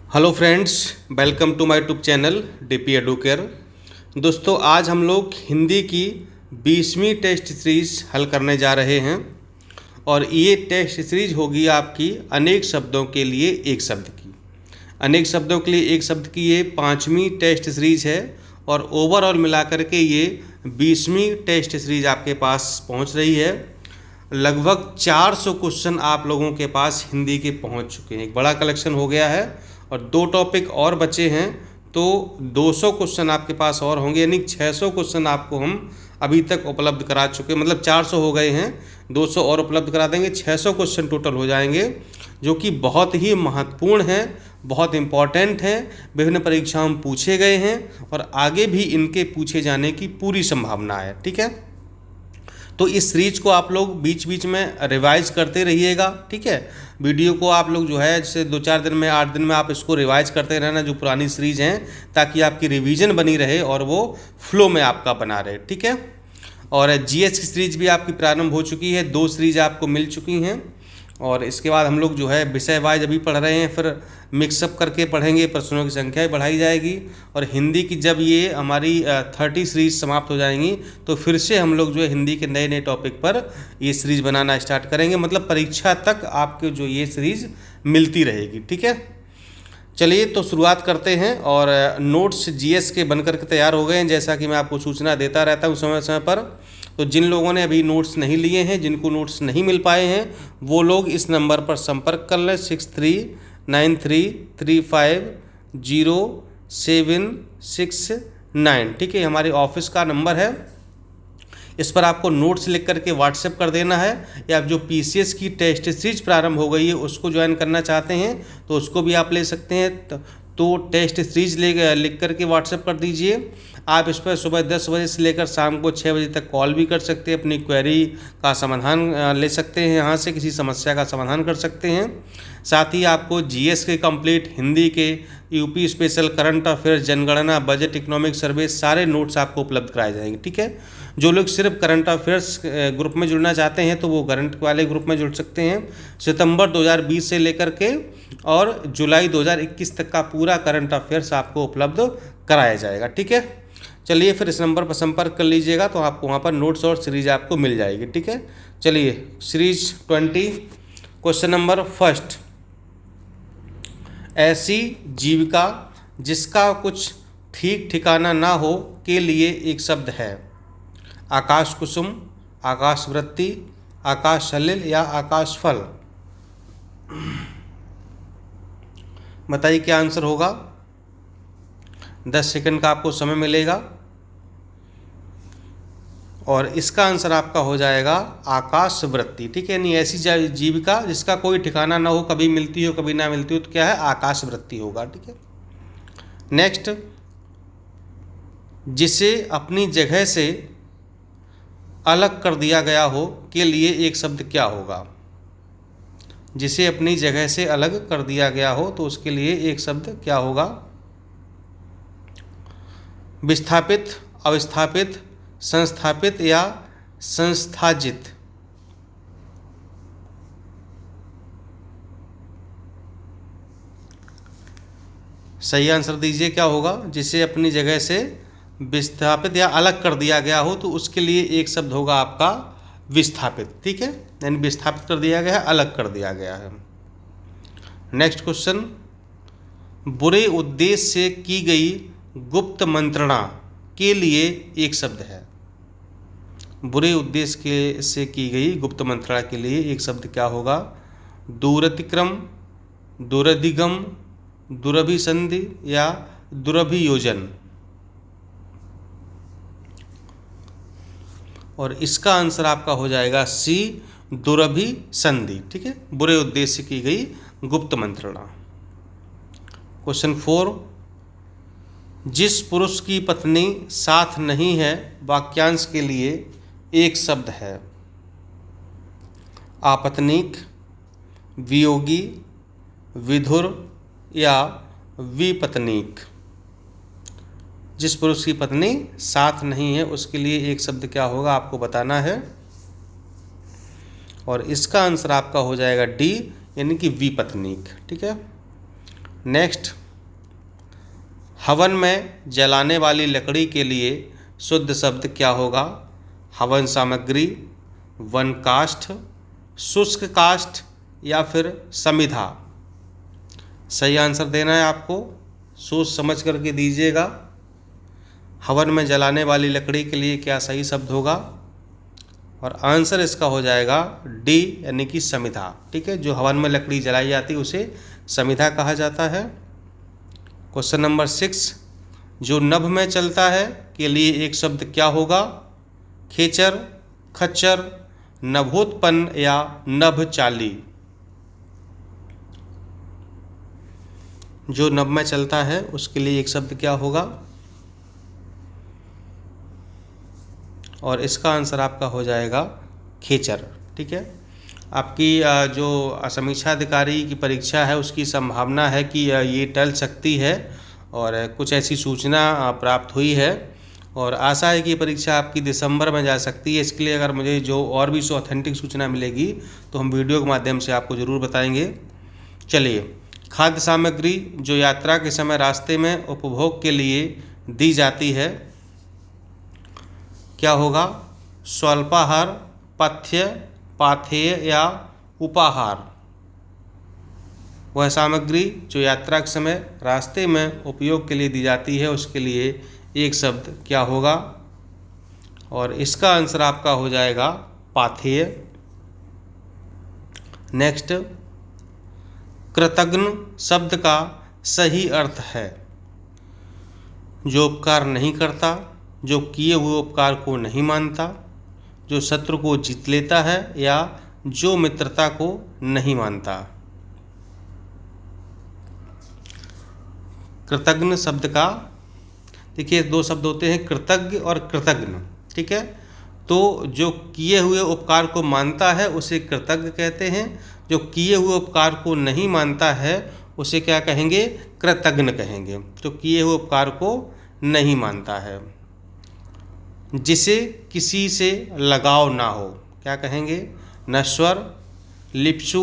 Hello friends, welcome to my YouTube channel DP Educare. दोस्तों, आज हम लोग हिंदी की 20वीं टेस्ट सीरीज़ हल करने जा रहे हैं और ये टेस्ट सीरीज होगी आपकी अनेक शब्दों के लिए एक शब्द की। अनेक शब्दों के लिए एक शब्द की ये 5वीं टेस्ट सीरीज है और ओवरऑल मिलाकर के ये 20वीं टेस्ट सीरीज आपके पास पहुंच रही है। लगभग 400 क्वेश्चन आप लोगों के पास हिंदी के पहुंच चुके हैं। एक बड़ा कलेक्शन हो गया है और 2 टॉपिक और बचे हैं, तो 200 क्वेश्चन आपके पास और होंगे, यानी 600 क्वेश्चन आपको हम अभी तक उपलब्ध करा चुके हैं। मतलब 400 हो गए हैं, 200 और उपलब्ध करा देंगे, 600 क्वेश्चन टोटल हो जाएंगे, जो कि बहुत ही महत्वपूर्ण हैं, बहुत इम्पॉर्टेंट हैं, विभिन्न परीक्षाओं में पूछे गए हैं और आगे भी इनके पूछे जाने की पूरी संभावना है। ठीक है, तो इस सीरीज को आप लोग बीच बीच में रिवाइज करते रहिएगा। ठीक है, वीडियो को आप लोग जो है जैसे 2-4 दिन में 8 दिन में आप इसको रिवाइज करते रहना, जो पुरानी सीरीज हैं, ताकि आपकी रिवीजन बनी रहे और वो फ्लो में आपका बना रहे। ठीक है, और जीएस की सीरीज भी आपकी प्रारंभ हो चुकी है, 2 सीरीज आपको मिल चुकी हैं और इसके बाद हम लोग जो है विषय वाइज अभी पढ़ रहे हैं, फिर मिक्सअप करके पढ़ेंगे, प्रश्नों की संख्या भी बढ़ाई जाएगी और हिंदी की जब ये हमारी 30 सीरीज समाप्त हो जाएंगी तो फिर से हम लोग जो है हिंदी के नए नए टॉपिक पर ये सीरीज बनाना स्टार्ट करेंगे। मतलब परीक्षा तक आपके जो ये सीरीज मिलती रहेगी। ठीक है, चलिए तो शुरुआत करते हैं। और नोट्स जीएस के बनकर के तैयार हो गए हैं, जैसा कि मैं आपको सूचना देता रहता हूँ समय समय पर। तो जिन लोगों ने अभी नोट्स नहीं लिए हैं, जिनको नोट्स नहीं मिल पाए हैं, वो लोग इस नंबर पर संपर्क कर लें 6393350769। ठीक है, हमारे ऑफिस का नंबर है, इस पर आपको नोट्स लिख करके व्हाट्सएप कर देना है। या जो पीसीएस की टेस्ट सीरीज प्रारंभ हो गई है उसको ज्वाइन करना चाहते हैं तो उसको भी आप ले सकते हैं। तो टेस्ट सीरीज लिख करके व्हाट्सएप कर दीजिए। आप इस पर सुबह 10 बजे से लेकर शाम को 6 बजे तक कॉल भी कर सकते हैं, अपनी क्वेरी का समाधान ले सकते हैं, यहाँ से किसी समस्या का समाधान कर सकते हैं। साथ ही आपको जीएस के कंप्लीट, हिंदी के, यूपी स्पेशल, करंट अफेयर्स, जनगणना, बजट, इकोनॉमिक सर्वे, सारे नोट्स आपको उपलब्ध कराए जाएंगे। ठीक है, जो लोग सिर्फ करंट अफेयर्स ग्रुप में जुड़ना चाहते हैं तो वो करंट वाले ग्रुप में जुड़ सकते हैं। सितंबर 2020 से लेकर के और जुलाई 2021 तक का पूरा करंट अफेयर्स आपको उपलब्ध कराया जाएगा। ठीक है, चलिए फिर इस नंबर पर संपर्क कर लीजिएगा तो आपको वहाँ पर नोट्स और सीरीज आपको मिल जाएगी। ठीक है, चलिए सीरीज 20, क्वेश्चन नंबर फर्स्ट। ऐसी जीविका जिसका कुछ ठीक ठिकाना ना हो के लिए एक शब्द है। आकाश कुसुम, आकाश वृत्ति, आकाश सलिल या आकाश फल। बताइए क्या आंसर होगा। 10 सेकंड का आपको समय मिलेगा और इसका आंसर आपका हो जाएगा आकाश वृत्ति। ठीक है, यानी ऐसी जीविका जिसका कोई ठिकाना ना हो, कभी मिलती हो कभी ना मिलती हो, तो क्या है, आकाश वृत्ति होगा। ठीक है, नेक्स्ट। जिसे अपनी जगह से अलग कर दिया गया हो के लिए एक शब्द क्या होगा। जिसे अपनी जगह से अलग कर दिया गया हो तो उसके लिए एक शब्द क्या होगा। विस्थापित, अविस्थापित, संस्थापित या संस्थाजित। सही आंसर दीजिए क्या होगा। जिसे अपनी जगह से विस्थापित या अलग कर दिया गया हो तो उसके लिए एक शब्द होगा आपका विस्थापित। ठीक है, यानी विस्थापित कर दिया गया है, अलग कर दिया गया है। Next question. बुरे उद्देश्य से की गई गुप्त मंत्रणा के लिए एक शब्द है। बुरे उद्देश्य से की गई गुप्त मंत्रणा के लिए एक शब्द क्या होगा। दूरतिक्रम, दुरधिगम, दुरभिसंधि या दुरभियोजन। और इसका आंसर आपका हो जाएगा सी, दुरभिसंधि। ठीक है, बुरे उद्देश्य से की गई गुप्त मंत्रणा। क्वेश्चन 4। जिस पुरुष की पत्नी साथ नहीं है वाक्यांश के लिए एक शब्द है। आपत्नीक, वियोगी, विधुर या विपत्नीक। जिस पुरुष की पत्नी साथ नहीं है उसके लिए एक शब्द क्या होगा आपको बताना है और इसका आंसर आपका हो जाएगा डी, यानी कि विपत्नीक। ठीक है, नेक्स्ट, हवन में जलाने वाली लकड़ी के लिए शुद्ध शब्द क्या होगा? हवन सामग्री, वन काष्ठ, शुष्क काष्ठ या फिर समिधा? सही आंसर देना है आपको, सोच समझ करके दीजिएगा। हवन में जलाने वाली लकड़ी के लिए क्या सही शब्द होगा? और आंसर इसका हो जाएगा डी, यानी कि समिधा। ठीक है, जो हवन में लकड़ी जलाई जाती है उसे समिधा कहा जाता है। क्वेश्चन नंबर 6, जो नभ में चलता है के लिए एक शब्द क्या होगा? खेचर, खच्चर, नभोत्पन्न या नभचाली? जो नभ में चलता है उसके लिए एक शब्द क्या होगा? और इसका आंसर आपका हो जाएगा खेचर। ठीक है, आपकी जो समीक्षा अधिकारी की परीक्षा है उसकी संभावना है कि ये टल सकती है और कुछ ऐसी सूचना प्राप्त हुई है और आशा है कि ये परीक्षा आपकी दिसंबर में जा सकती है। इसके लिए अगर मुझे जो और भी ऑथेंटिक सूचना मिलेगी तो हम वीडियो के माध्यम से आपको ज़रूर बताएंगे। चलिए, खाद्य सामग्री जो यात्रा के समय रास्ते में उपभोग के लिए दी जाती है क्या होगा? स्वल्पाहार, पथ्य, पाथेय या उपाहार? वह सामग्री जो यात्रा के समय रास्ते में उपयोग के लिए दी जाती है उसके लिए एक शब्द क्या होगा? और इसका आंसर आपका हो जाएगा पाथेय। नेक्स्ट, कृतघ्न शब्द का सही अर्थ है? जो उपकार नहीं करता, जो किए हुए उपकार को नहीं मानता, जो शत्रु को जीत लेता है या जो मित्रता को नहीं मानता? कृतघ्न शब्द का देखिए दो शब्द होते हैं, कृतज्ञ और कृतघ्न। ठीक है, तो जो किए हुए उपकार को मानता है उसे कृतज्ञ कहते हैं, जो किए हुए उपकार को नहीं मानता है उसे क्या कहेंगे? कृतघ्न कहेंगे, जो किए हुए उपकार को नहीं मानता है। जिसे किसी से लगाव ना हो क्या कहेंगे? नश्वर, लिप्सु,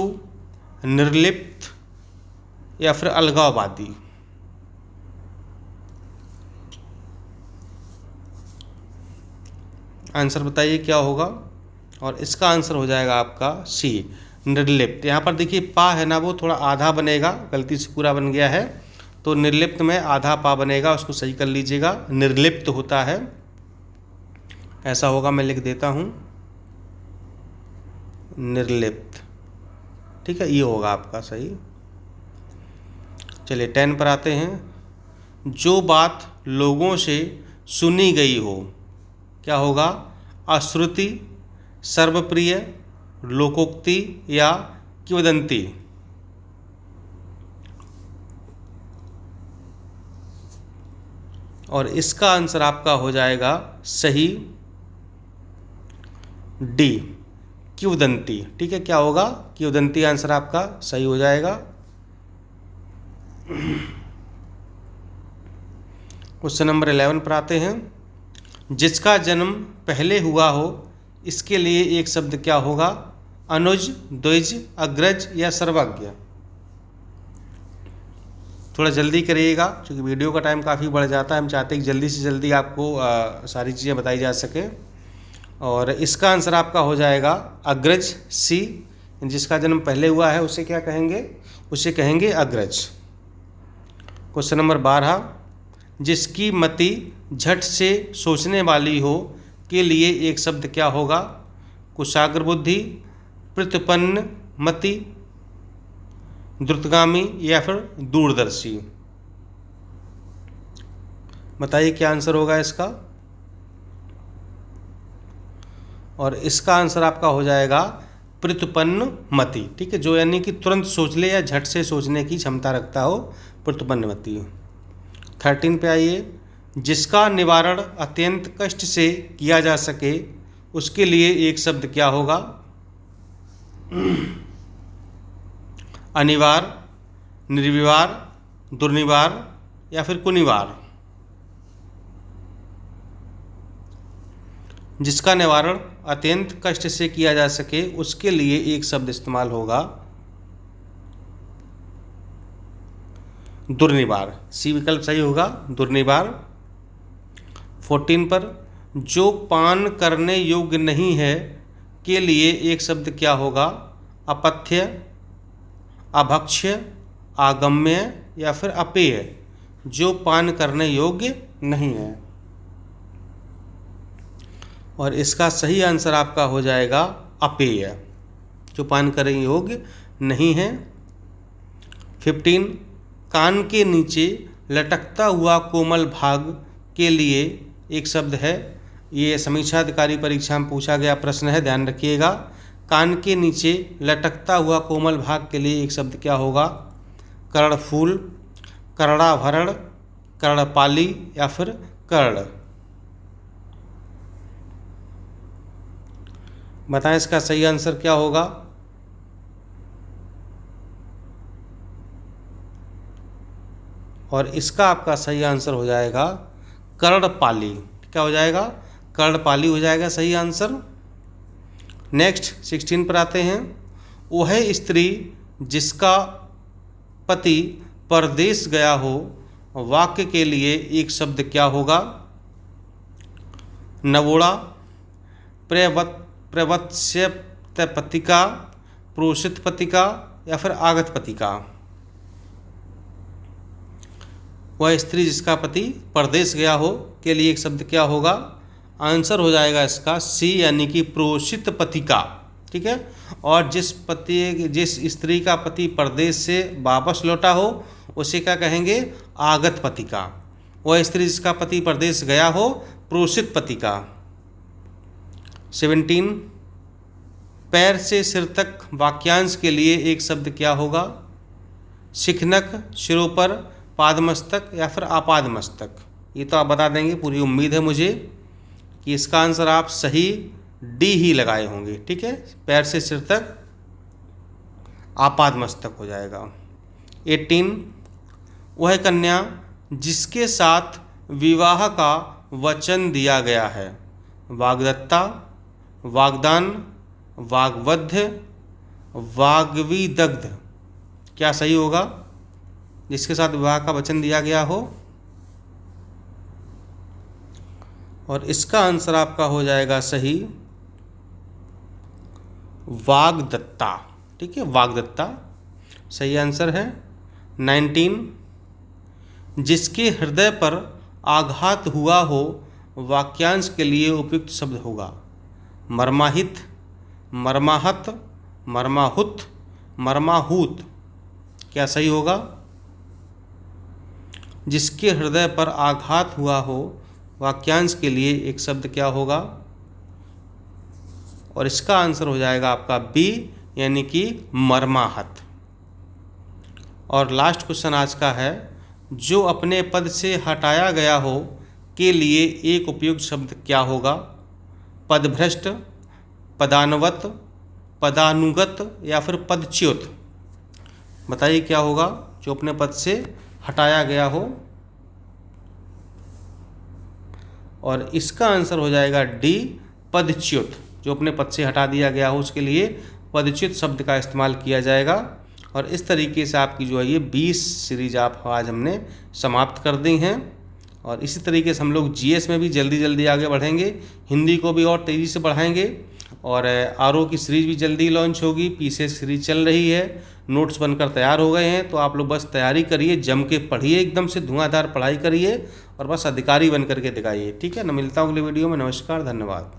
निर्लिप्त या फिर अलगाववादी? आंसर बताइए क्या होगा? और इसका आंसर हो जाएगा आपका सी, निर्लिप्त। यहाँ पर देखिए पा है ना, वो थोड़ा आधा बनेगा, गलती से पूरा बन गया है, तो निर्लिप्त में आधा पा बनेगा, उसको सही कर लीजिएगा। निर्लिप्त होता है, ऐसा होगा, मैं लिख देता हूँ निर्लिप्त। ठीक है, ये होगा आपका सही। चलिए 10 पर आते हैं। जो बात लोगों से सुनी गई हो क्या होगा? अश्रुति, सर्वप्रिय, लोकोक्ति या किंवदंती? और इसका आंसर आपका हो जाएगा सही डी, किंवदंती। ठीक है, क्या होगा? किंवदंती आंसर आपका सही हो जाएगा। क्वेश्चन नंबर 11 पर आते हैं। जिसका जन्म पहले हुआ हो इसके लिए एक शब्द क्या होगा? अनुज, द्विज, अग्रज या सर्वज्ञ? थोड़ा जल्दी करिएगा क्योंकि वीडियो का टाइम काफ़ी बढ़ जाता है, हम चाहते हैं कि जल्दी से जल्दी आपको सारी चीज़ें बताई जा सके। और इसका आंसर आपका हो जाएगा अग्रज, सी। जिसका जन्म पहले हुआ है उसे क्या कहेंगे? उसे कहेंगे अग्रज। क्वेश्चन नंबर 12, जिसकी मति झट से सोचने वाली हो के लिए एक शब्द क्या होगा? कुशाग्र बुद्धि, प्रत्युपन्न मति, द्रुतगामी या फिर दूरदर्शी? बताइए क्या आंसर होगा इसका? और इसका आंसर आपका हो जाएगा प्रत्युपन्न मति। ठीक है, जो यानी कि तुरंत सोच ले या झट से सोचने की क्षमता रखता हो, प्रत्युपन्न मति। 13 पे आइए। जिसका निवारण अत्यंत कष्ट से किया जा सके उसके लिए एक शब्द क्या होगा? अनिवार, निर्विवार, दुर्निवार या फिर कुनिवार? जिसका निवारण अत्यंत कष्ट से किया जा सके उसके लिए एक शब्द इस्तेमाल होगा दुर्निवार, सी विकल्प सही होगा, दुर्निवार। 14 पर जो पान करने योग्य नहीं है के लिए एक शब्द क्या होगा? अपथ्य, अभक्ष्य, आगम्य या फिर अपेय। जो पान करने योग्य नहीं है, और इसका सही आंसर आपका हो जाएगा अपेय, जो पान करने योग्य नहीं है। 15 कान के नीचे लटकता हुआ कोमल भाग के लिए एक शब्द है। ये समीक्षा अधिकारी परीक्षा में पूछा गया प्रश्न है, ध्यान रखिएगा। कान के नीचे लटकता हुआ कोमल भाग के लिए एक शब्द क्या होगा? कर्णफूल, कर्णाभरण, कर्णपाली या फिर कर्ण। बताएं इसका सही आंसर क्या होगा? और इसका आपका सही आंसर हो जाएगा कर्णपाली। क्या हो जाएगा? कर्णपाली हो जाएगा सही आंसर। नेक्स्ट 16 पर आते हैं। वह स्त्री जिसका पति परदेश गया हो, वाक्य के लिए एक शब्द क्या होगा? नवोड़ा, प्रवत्स्यत पतिका, प्रोषित पतिका या फिर आगत पतिका। वह स्त्री जिसका पति परदेश गया हो के लिए एक शब्द क्या होगा? आंसर हो जाएगा इसका सी, यानी कि प्रोषित पतिका। ठीक है। और जिस स्त्री का पति परदेश से वापस लौटा हो उसे क्या कहेंगे? आगत पतिका। वह स्त्री जिसका पति परदेश गया हो, प्रोषित पतिका। 17 पैर से सिर तक वाक्यांश के लिए एक शब्द क्या होगा? शिखनक, सिरोपर, पादमस्तक या फिर आपादमस्तक। ये तो आप बता देंगे, पूरी उम्मीद है मुझे कि इसका आंसर आप सही डी ही लगाए होंगे। ठीक है, पैर से सिर तक आपादमस्तक हो जाएगा। 18 वह कन्या जिसके साथ विवाह का वचन दिया गया है। वाग्दत्ता, वाग्दान, वाग्वध्य, वाग्विदग्ध। क्या सही होगा? जिसके साथ विवाह का वचन दिया गया हो, और इसका आंसर आपका हो जाएगा सही वाग्दत्ता। ठीक है, वाग्दत्ता सही आंसर है। 19 जिसके हृदय पर आघात हुआ हो, वाक्यांश के लिए उपयुक्त शब्द होगा। मर्माहित, मर्माहत, मर्माहुत, मर्माहूत। क्या सही होगा? जिसके हृदय पर आघात हुआ हो, वाक्यांश के लिए एक शब्द क्या होगा? और इसका आंसर हो जाएगा आपका बी, यानी कि मर्माहत। और लास्ट क्वेश्चन आज का है, जो अपने पद से हटाया गया हो के लिए एक उपयुक्त शब्द क्या होगा? पदभ्रष्ट, पदानवत, पदानुगत या फिर पदच्युत। बताइए क्या होगा जो अपने पद से हटाया गया हो? और इसका आंसर हो जाएगा डी, पदच्युत। जो अपने पद से हटा दिया गया हो उसके लिए पदच्युत शब्द का इस्तेमाल किया जाएगा। और इस तरीके से आपकी जो है ये 20 सीरीज आप आज हमने समाप्त कर दी हैं। और इसी तरीके से हम लोग जीएस में भी जल्दी जल्दी आगे बढ़ेंगे, हिंदी को भी और तेज़ी से बढ़ाएंगे। और आरओ की सीरीज भी जल्दी लॉन्च होगी, पीसीएस सीरीज चल रही है, नोट्स बनकर तैयार हो गए हैं। तो आप लोग बस तैयारी करिए, जम के पढ़िए, एकदम से धुआंधार पढ़ाई करिए और बस अधिकारी बन करके दिखाइए। ठीक है ना, मिलता हूँ अगले वीडियो में। नमस्कार, धन्यवाद।